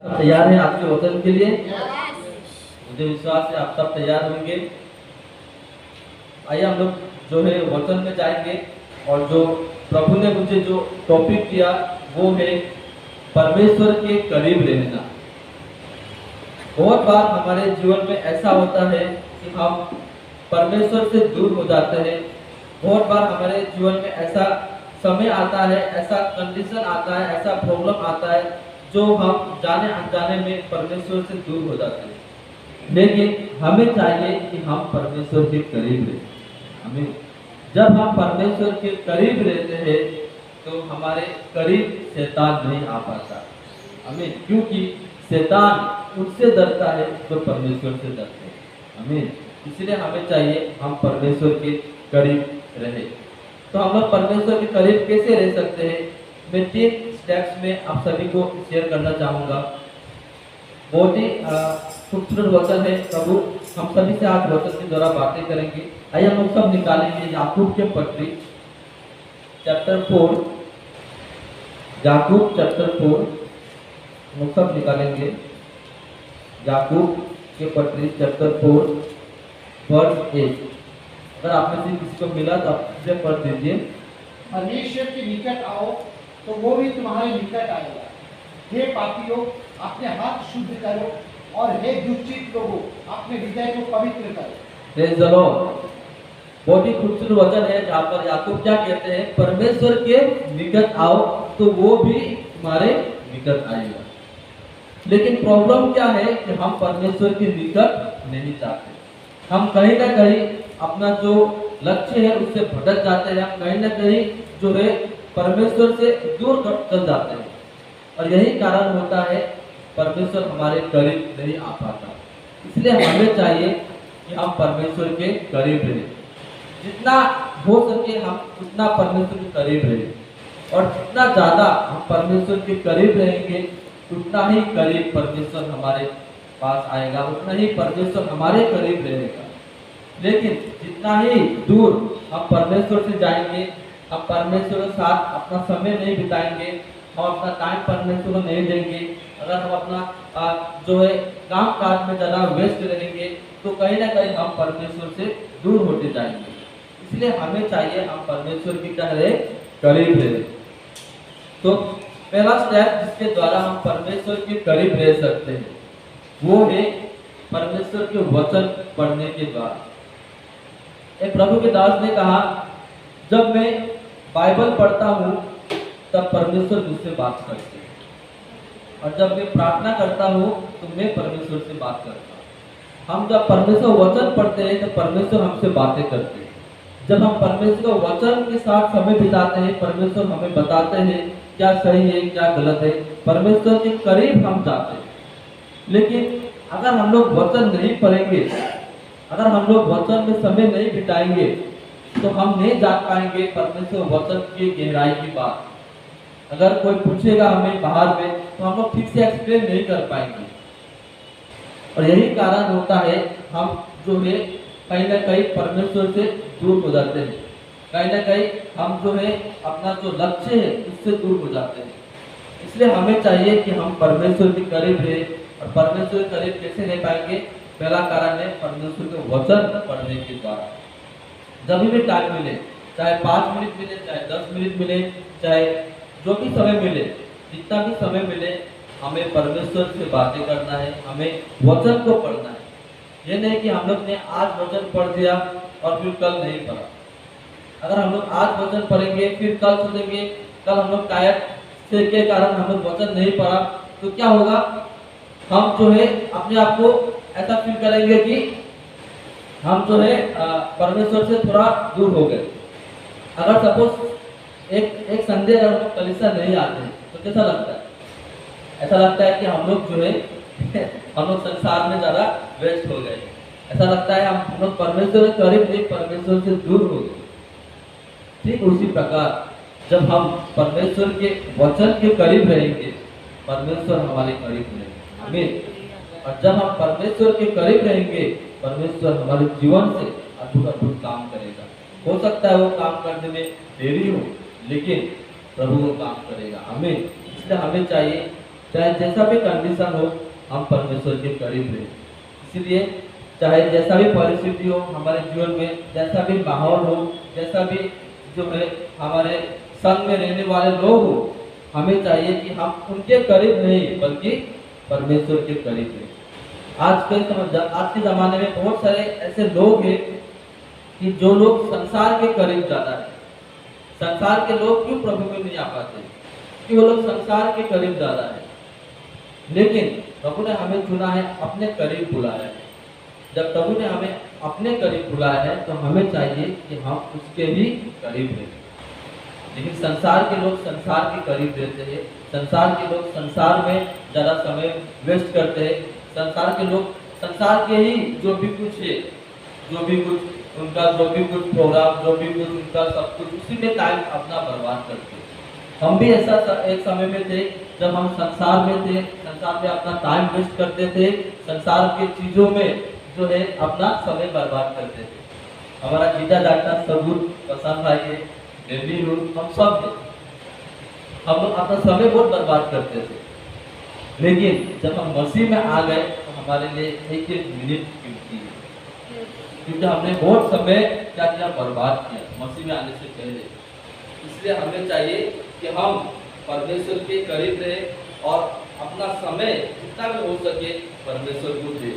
सब तैयार हैं आज के वचन के लिए। मुझे विश्वास है आप सब तैयार होंगे। आइए हम लोग जो है वचन में जाएंगे और जो प्रभु ने मुझे जो टॉपिक दिया वो है परमेश्वर के करीब रहना। बहुत बार हमारे जीवन में ऐसा होता है कि हम परमेश्वर से दूर हो जाते हैं। बहुत बार हमारे जीवन में ऐसा समय आता है, ऐसा कंडीशन आता है, ऐसा प्रॉब्लम आता है जो हम जाने अनजाने में परमेश्वर से दूर हो जाते हैं। लेकिन हमें चाहिए कि हम परमेश्वर के करीब रहें। हमें जब हम परमेश्वर के करीब रहते हैं तो हमारे करीब शैतान नहीं आ पाता। हमें क्योंकि शैतान उनसे डरता है जो परमेश्वर से डरते हैं। हमें इसलिए हमें चाहिए हम परमेश्वर के करीब रहे। तो हम लोग परमेश्वर के करीब कैसे रह सकते हैं, मैं 3 स्टेप्स में आप सभी को शेयर करना चाहूँगा। बहुत ही खूबसूरत वचन है। प्रभु हम सभी से आज वचन के द्वारा बातें करेंगे। आइए हम लोग सब निकालेंगे याकूब के पत्री चैप्टर 4। याकूब चैप्टर 4 हम सब निकालेंगे। याकूब के पत्री चैप्टर 4 वर्स 1। अगर आप में से किसी को मिला तो आप इसे पढ़ दीजिए। परमेश्वर के निकट आओ तो वो भी तुम्हारे निकट आएगा। हे पापियों, अपने हाथ शुद्ध करो, और हे दुष्चित लोगों, अपने हृदय को पवित्र करो। Praise the Lord. बहुत ही खूबसूरत वचन है जहाँ पर याकूब क्या कहते हैं, परमेश्वर के निकट आओ तो वो भी तुम्हारे निकट आएगा। लेकिन प्रॉब्लम क्या है कि हम परमेश्वर के निकट नहीं चाहते। हम कहीं ना कहीं अपना जो लक्ष्य है उससे भटक जाते हैं। हम कहीं ना कहीं जो है परमेश्वर से दूर चल जाते हैं और यही कारण होता है परमेश्वर हमारे करीब नहीं आ पाता। इसलिए हमें चाहिए कि हम परमेश्वर के करीब रहें। जितना हो सके हम उतना परमेश्वर के करीब रहें, और जितना ज़्यादा हम परमेश्वर के करीब रहेंगे उतना ही करीब परमेश्वर हमारे पास आएगा, उतना ही परमेश्वर हमारे करीब रहेगा। लेकिन जितना ही दूर हम परमेश्वर से जाएंगे, हम परमेश्वर के साथ अपना समय नहीं बिताएंगे, हम अपना टाइम परमेश्वर को नहीं देंगे, अगर हम अपना जो है काम काज में ज़्यादा व्यस्त रहेंगे तो कहीं ना कहीं हम परमेश्वर से दूर होते जाएंगे। इसलिए हमें चाहिए हम परमेश्वर की क्या रहे, करीब रहे। तो पहला स्टेप जिसके द्वारा हम परमेश्वर के करीब रह सकते हैं वो है परमेश्वर के वचन पढ़ने के द्वारा। एक प्रभु के दास ने कहा, जब मैं बाइबल पढ़ता हूँ तब परमेश्वर मुझसे बात करते हैं, और जब मैं प्रार्थना करता हूँ तो मैं परमेश्वर से बात करता हूँ। हम जब परमेश्वर वचन पढ़ते हैं तो परमेश्वर हमसे बातें करते हैं। जब हम परमेश्वर वचन के साथ समय बिताते हैं, परमेश्वर हमें बताते हैं क्या सही है क्या गलत है, परमेश्वर के करीब हम जाते हैं। लेकिन अगर हम लोग वचन नहीं पढ़ेंगे, अगर हम लोग वचन में समय नहीं बिताएंगे तो हम नहीं जान पाएंगे परमेश्वर वचन की गहराई की बात। अगर कोई पूछेगा हमें बाहर में तो हम लोग ठीक से एक्सप्लेन नहीं कर पाएंगे, और यही कारण होता है हम जो है कहीं ना कहीं परमेश्वर से दूर हो जाते हैं। कहीं ना कहीं हम जो है अपना जो लक्ष्य है उससे दूर हो जाते हैं। इसलिए हमें चाहिए कि हम परमेश्वर के करीब रहे। और परमेश्वर के करीब कैसे रह पाएंगे, पहला कारण है परमेश्वर के वचन पढ़ने के द्वारा। जब भी टाइम मिले, चाहे 5 मिनट मिले, चाहे 10 मिनट मिले, चाहे जो भी समय मिले, जितना भी समय मिले, हमें परमेश्वर से बातें करना है, हमें वचन को पढ़ना है। ये नहीं कि हम लोग ने आज वचन पढ़ दिया और फिर कल नहीं पढ़ा। अगर हम लोग आज वचन पढ़ेंगे फिर कल सोचेंगे, कल हम लोग टायर्ड से के कारण हम लोग वचन नहीं पढ़ा, तो क्या होगा, हम जो है अपने आप को ऐसा फील करेंगे कि हम जो है परमेश्वर से थोड़ा दूर हो गए। अगर सपोज एक संडे अगर हम लोग कलीसिया नहीं आते हैं तो कैसा लगता है, ऐसा लगता है कि हम लोग जो है हम लोग संसार में ज़्यादा व्यस्त हो गए। ऐसा लगता है हम लोग परमेश्वर के करीब नहीं, परमेश्वर से दूर हो गए। ठीक उसी प्रकार जब हम परमेश्वर के वचन के करीब रहेंगे, परमेश्वर हमारे करीब रहेंगे। आमीन। और जब हम परमेश्वर के करीब रहेंगे, परमेश्वर हमारे जीवन से अद्भुत अद्भुत काम करेगा। हो सकता है वो काम करने में देरी हो, लेकिन प्रभु वो काम करेगा। आमीन। इसलिए हमें चाहिए चाहे जैसा भी कंडीशन हो हम परमेश्वर के करीब रहे। इसलिए चाहे जैसा भी परिस्थिति हो हमारे जीवन में, जैसा भी माहौल हो, जैसा भी जो है हमारे संग में रहने वाले लोग हो, हमें चाहिए कि हम उनके करीब नहीं बल्कि परमेश्वर के करीब रहे। आज के ज़माने में बहुत सारे ऐसे लोग हैं कि जो लोग संसार के करीब ज़्यादा है। संसार के लोग क्यों प्रभु में नहीं आ पाते? कि वो लोग संसार के करीब ज़्यादा है, लेकिन प्रभु ने हमें चुना है, अपने करीब बुलाया है। जब प्रभु ने हमें अपने करीब बुलाया है तो हमें चाहिए कि हम उसके भी करीब रहें। लेकिन संसार के लोग संसार के करीब रहते हैं, संसार के लोग संसार में ज़्यादा समय वेस्ट करते हैं, संसार के लोग संसार के ही जो भी कुछ है, जो भी कुछ उनका जो भी कुछ प्रोग्राम, जो भी कुछ उनका सब कुछ उसी में टाइम अपना बर्बाद करते हैं। हम भी ऐसा एक समय में थे जब हम संसार में थे, संसार में अपना टाइम वेस्ट करते थे, संसार की चीज़ों में जो है अपना समय बर्बाद करते थे। हमारा जीजा जागता सबूत पसंद भाई है, मैं भी हूँ, हम सब हम लोग अपना समय बहुत बर्बाद करते थे। लेकिन जब हम मसीह में आ गए तो हमारे लिए एक एक मिनट कीमती है, क्योंकि हमने बहुत समय क्या किया, बर्बाद किया मसीह में आने से पहले। इसलिए हमें चाहिए कि हम परमेश्वर के करीब रहे और अपना समय जितना भी हो सके परमेश्वर को दें।